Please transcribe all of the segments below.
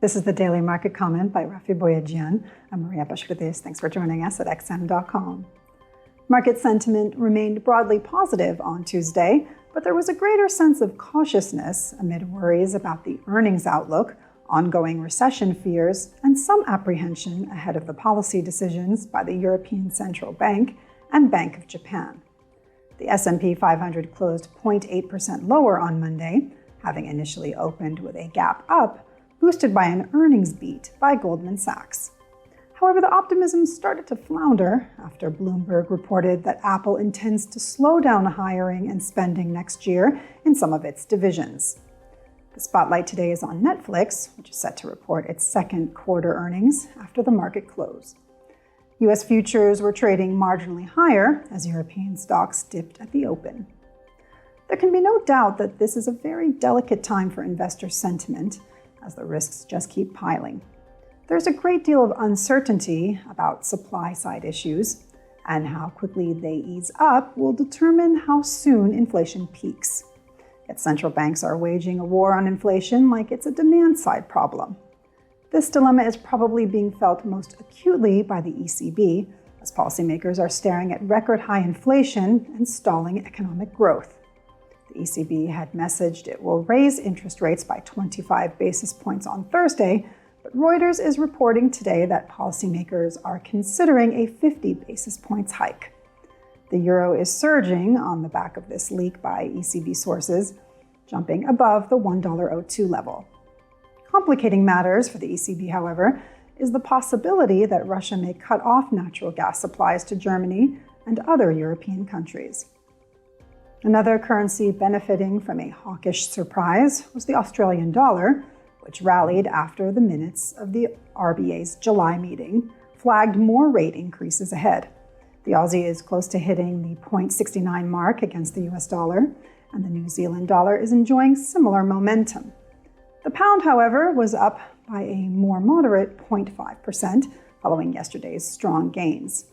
This is the Daily Market Comment by Rafi Boyadjian. I'm Maria Bashkirdes. Thanks for joining us at xm.com. Market sentiment remained broadly positive on Tuesday, but there was a greater sense of cautiousness amid worries about the earnings outlook, ongoing recession fears, and some apprehension ahead of the policy decisions by the European Central Bank and Bank of Japan. The S&P 500 closed 0.8% lower on Monday, having initially opened with a gap up, boosted by an earnings beat by Goldman Sachs. However, the optimism started to flounder after Bloomberg reported that Apple intends to slow down hiring and spending next year in some of its divisions. The spotlight today is on Netflix, which is set to report its second quarter earnings after the market close. U.S. futures were trading marginally higher as European stocks dipped at the open. There can be no doubt that this is a very delicate time for investor sentiment, as the risks just keep piling. There's a great deal of uncertainty about supply-side issues, and how quickly they ease up will determine how soon inflation peaks. Yet central banks are waging a war on inflation like it's a demand-side problem. This dilemma is probably being felt most acutely by the ECB, as policymakers are staring at record-high inflation and stalling economic growth. The ECB had messaged it will raise interest rates by 25 basis points on Thursday, but Reuters is reporting today that policymakers are considering a 50 basis points hike. The euro is surging on the back of this leak by ECB sources, jumping above the $1.02 level. Complicating matters for the ECB, however, is the possibility that Russia may cut off natural gas supplies to Germany and other European countries. Another currency benefiting from a hawkish surprise was the Australian dollar, which rallied after the minutes of the RBA's July meeting flagged more rate increases ahead. The Aussie is close to hitting the 0.69 mark against the US dollar, and the New Zealand dollar is enjoying similar momentum. The pound, however, was up by a more moderate 0.5% following yesterday's strong gains.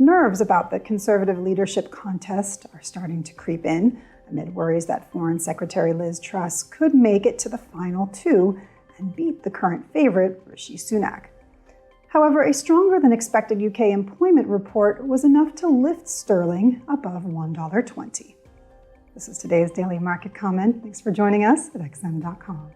Nerves about the conservative leadership contest are starting to creep in amid worries that Foreign Secretary Liz Truss could make it to the final two and beat the current favorite, Rishi Sunak. However, a stronger than expected UK employment report was enough to lift sterling above $1.20. This is today's Daily Market Comment. Thanks for joining us at xm.com.